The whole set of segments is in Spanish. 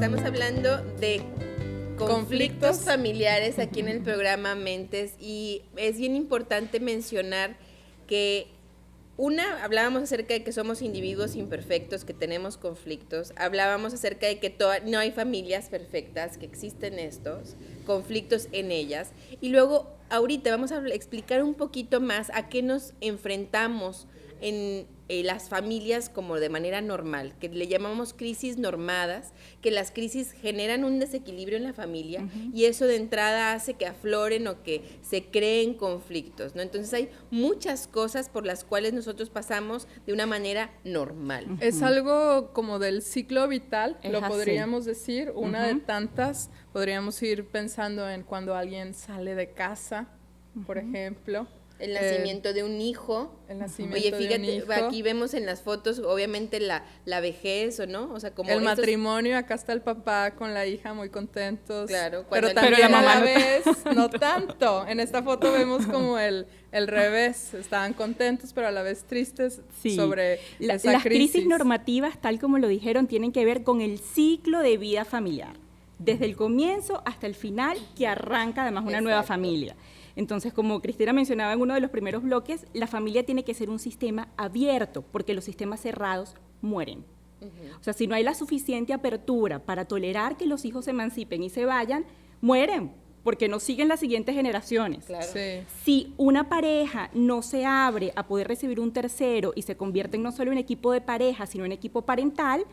Estamos hablando de conflictos familiares aquí en el programa Mentes, y es bien importante mencionar que hablábamos acerca de que somos individuos imperfectos, que tenemos conflictos, hablábamos acerca de que no hay familias perfectas, que existen estos conflictos en ellas, y luego ahorita vamos a explicar un poquito más a qué nos enfrentamos en las familias como de manera normal, que le llamamos crisis normadas, que las crisis generan un desequilibrio en la familia, y eso de entrada hace que afloren o que se creen conflictos, ¿no? Entonces hay muchas cosas por las cuales nosotros pasamos de una manera normal. Es algo como del ciclo vital, Es lo así. podríamos decir, una de tantas. Podríamos ir pensando en cuando alguien sale de casa, por ejemplo. El nacimiento de un hijo. El nacimiento Oye, de fíjate, un hijo. aquí vemos en las fotos, obviamente, la vejez, ¿o no? O sea, como El estos- matrimonio, acá está el papá con la hija muy contentos. Claro, pero cuando también la mamá a la no vez, no tanto. En esta foto vemos como el revés. Estaban contentos, pero a la vez tristes Sí. sobre esa Las crisis normativas, tal como lo dijeron, tienen que ver con el ciclo de vida familiar, desde el comienzo hasta el final, que arranca además una nueva familia. Entonces, como Cristina mencionaba en uno de los primeros bloques, la familia tiene que ser un sistema abierto, porque los sistemas cerrados mueren. O sea, si no hay la suficiente apertura para tolerar que los hijos se emancipen y se vayan, mueren, porque no siguen las siguientes generaciones. Claro. Sí. Si una pareja no se abre a poder recibir un tercero y se convierte no solo en equipo de pareja, sino en equipo parental,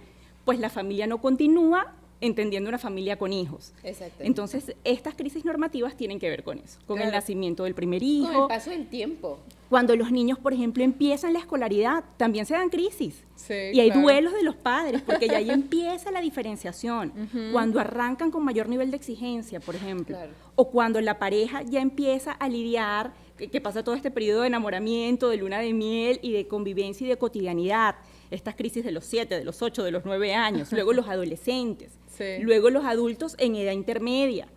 pues la familia no continúa entendiendo una familia con hijos. Exacto. Entonces, estas crisis normativas tienen que ver con eso, con el Claro. nacimiento del primer Con hijo. el paso del tiempo. Cuando los niños, por ejemplo, empiezan la escolaridad, también se dan crisis. Sí, Y hay claro. duelos de los padres, porque ya ahí empieza la diferenciación. Cuando arrancan con mayor nivel de exigencia, por ejemplo. Claro. O cuando la pareja ya empieza a lidiar, que pasa todo este periodo de enamoramiento, de luna de miel y de convivencia y de cotidianidad. Estas crisis de los 7, de los 8, de los 9 años. Luego los adolescentes. Sí. Luego los adultos en edad intermedia.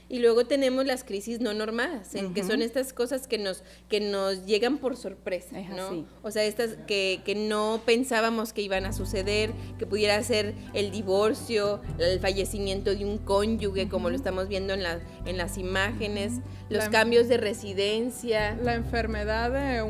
Y luego tenemos las crisis no normadas, que son estas cosas que nos llegan por sorpresa, Es ¿no? así. O sea, estas que no pensábamos que iban a suceder, que pudiera ser el divorcio, el fallecimiento de un cónyuge, como lo estamos viendo en las imágenes, los cambios de residencia. La enfermedad de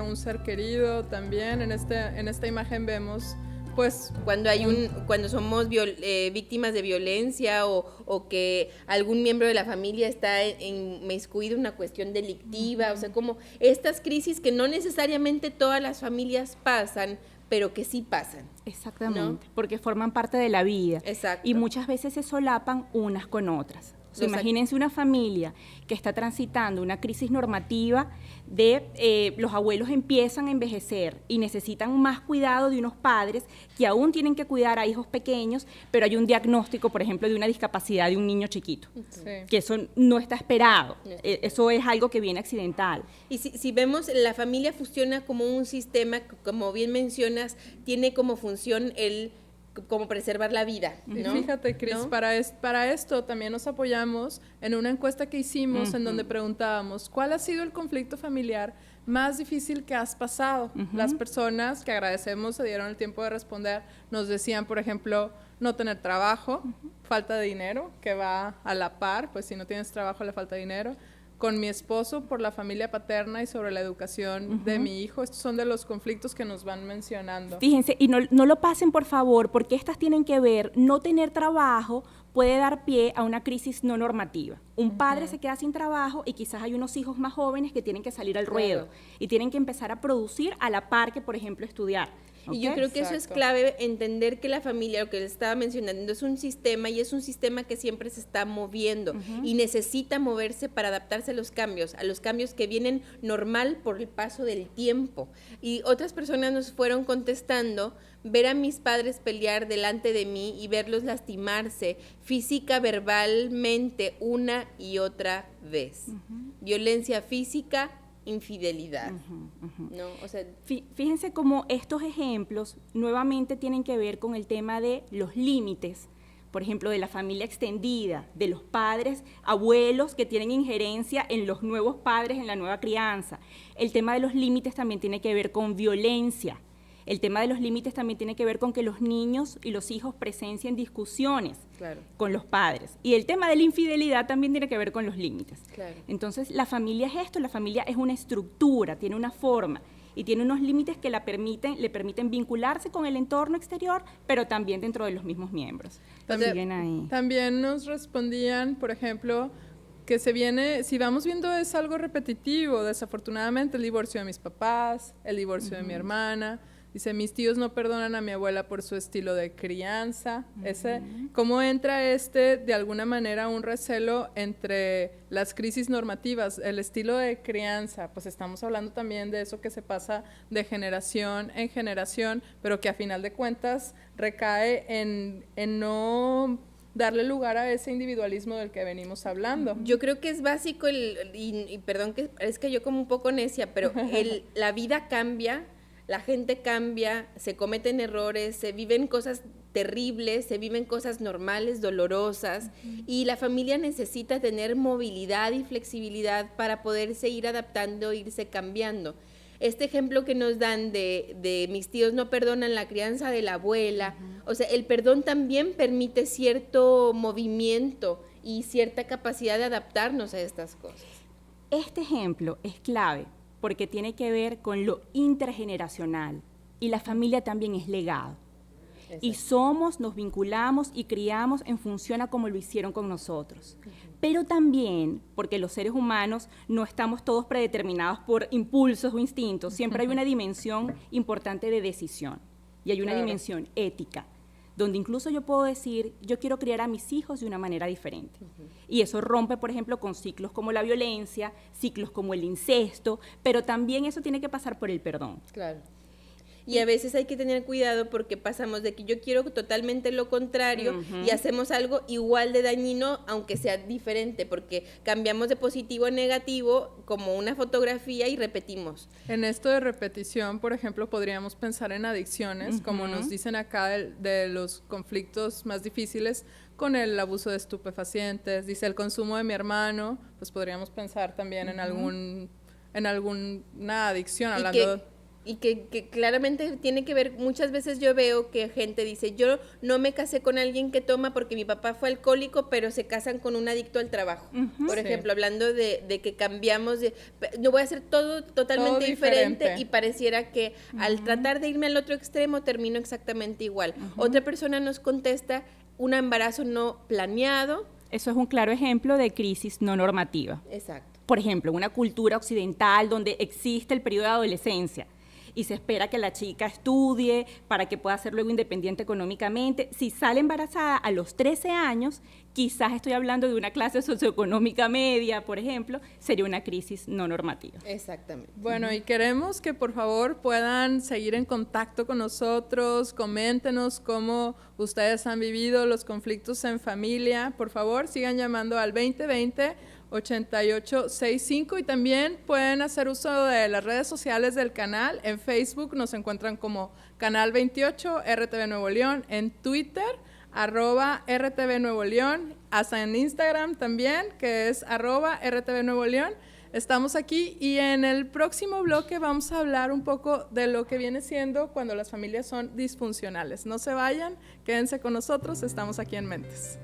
un ser querido también. En esta imagen vemos, pues, Cuando somos víctimas de violencia o que algún miembro de la familia está inmiscuido en una cuestión delictiva, o sea, como estas crisis que no necesariamente todas las familias pasan, pero que sí pasan. Exactamente, porque forman parte de la vida. Exacto. Y muchas veces se solapan unas con otras. O sea, Los ac- imagínense una familia que está transitando una crisis normativa de los abuelos empiezan a envejecer y necesitan más cuidado de unos padres que aún tienen que cuidar a hijos pequeños, pero hay un diagnóstico, por ejemplo, de una discapacidad de un niño chiquito, sí. que eso no está esperado, No está eso es algo que viene accidental. Y si vemos, la familia funciona como un sistema, como bien mencionas, tiene como función como preservar la vida, Y ¿no? fíjate, Cris, ¿No? para esto también nos apoyamos en una encuesta que hicimos en donde preguntábamos, ¿cuál ha sido el conflicto familiar más difícil que has pasado? Las personas que agradecemos se dieron el tiempo de responder, nos decían, por ejemplo, no tener trabajo, falta de dinero, que va a la par, pues si no tienes trabajo le falta dinero. Con mi esposo por la familia paterna y sobre la educación de mi hijo. Estos son de los conflictos que nos van mencionando. Fíjense, y no lo pasen por favor, porque estas tienen que ver, no tener trabajo puede dar pie a una crisis no normativa. Un padre se queda sin trabajo y quizás hay unos hijos más jóvenes que tienen que salir al ruedo y tienen que empezar a producir a la par que, por ejemplo, estudiar. Y yo ¿Ok? creo que eso es Exacto. clave, entender que la familia, lo que les estaba mencionando, es un sistema, y es un sistema que siempre se está moviendo y necesita moverse para adaptarse a los cambios que vienen normal por el paso del tiempo. Y otras personas nos fueron contestando, ver a mis padres pelear delante de mí y verlos lastimarse física, verbalmente, una y otra vez. Violencia física, infidelidad, ¿no? O sea, Fíjense cómo estos ejemplos nuevamente tienen que ver con el tema de los límites, por ejemplo, de la familia extendida, de los padres, abuelos que tienen injerencia en los nuevos padres, en la nueva crianza. El tema de los límites también tiene que ver con violencia. El tema de los límites también tiene que ver con que los niños y los hijos presencien discusiones con los padres. Y el tema de la infidelidad también tiene que ver con los límites. Entonces, la familia es esto, la familia es una estructura, tiene una forma y tiene unos límites que le permiten vincularse con el entorno exterior, pero también dentro de los mismos miembros. También nos respondían, por ejemplo, que si vamos viendo es algo repetitivo, desafortunadamente el divorcio de mis papás, el divorcio de mi hermana, dice, mis tíos no perdonan a mi abuela por su estilo de crianza, ¿cómo entra de alguna manera un recelo entre las crisis normativas, el estilo de crianza? Pues estamos hablando también de eso que se pasa de generación en generación, pero que a final de cuentas recae en no darle lugar a ese individualismo del que venimos hablando. Yo creo que es básico, y perdón que es que yo como un poco necia, pero la vida cambia, la gente cambia, se cometen errores, se viven cosas terribles, se viven cosas normales, dolorosas, y la familia necesita tener movilidad y flexibilidad para poderse ir adaptando, irse cambiando. Este ejemplo que nos dan de mis tíos no perdonan la crianza de la abuela, o sea, el perdón también permite cierto movimiento y cierta capacidad de adaptarnos a estas cosas. Este ejemplo es clave porque tiene que ver con lo intergeneracional y la familia también es legado. Exacto. Y nos vinculamos y criamos en función a como lo hicieron con nosotros. Pero también, porque los seres humanos no estamos todos predeterminados por impulsos o instintos, siempre hay una dimensión importante de decisión y hay una dimensión ética, donde incluso yo puedo decir, yo quiero criar a mis hijos de una manera diferente. Y eso rompe, por ejemplo, con ciclos como la violencia, ciclos como el incesto, pero también eso tiene que pasar por el perdón. Claro. Y a veces hay que tener cuidado porque pasamos de que yo quiero totalmente lo contrario y hacemos algo igual de dañino, aunque sea diferente, porque cambiamos de positivo a negativo como una fotografía y repetimos. En esto de repetición, por ejemplo, podríamos pensar en adicciones, como nos dicen acá de los conflictos más difíciles con el abuso de estupefacientes, dice el consumo de mi hermano, pues podríamos pensar también en alguna adicción, hablando... Y que claramente tiene que ver, muchas veces yo veo que gente dice, yo no me casé con alguien que toma porque mi papá fue alcohólico, pero se casan con un adicto al trabajo. Por ejemplo, hablando de que cambiamos, yo voy a hacer todo totalmente diferente y pareciera que al tratar de irme al otro extremo termino exactamente igual. Otra persona nos contesta, un embarazo no planeado. Eso es un claro ejemplo de crisis no normativa. Exacto. Por ejemplo, una cultura occidental donde existe el periodo de adolescencia, y se espera que la chica estudie para que pueda ser luego independiente económicamente. Si sale embarazada a los 13 años, quizás estoy hablando de una clase socioeconómica media, por ejemplo, sería una crisis no normativa. Exactamente. Bueno, y queremos que por favor puedan seguir en contacto con nosotros, coméntenos cómo ustedes han vivido los conflictos en familia. Por favor, sigan llamando al 2020-8865 y también pueden hacer uso de las redes sociales del canal. En Facebook nos encuentran como Canal 28 RTV Nuevo León, en Twitter @RTV Nuevo León, hasta en Instagram también, que es @RTV Nuevo León. Estamos aquí y en el próximo bloque vamos a hablar un poco de lo que viene siendo cuando las familias son disfuncionales. No se vayan, quédense con nosotros, estamos aquí en Mentes.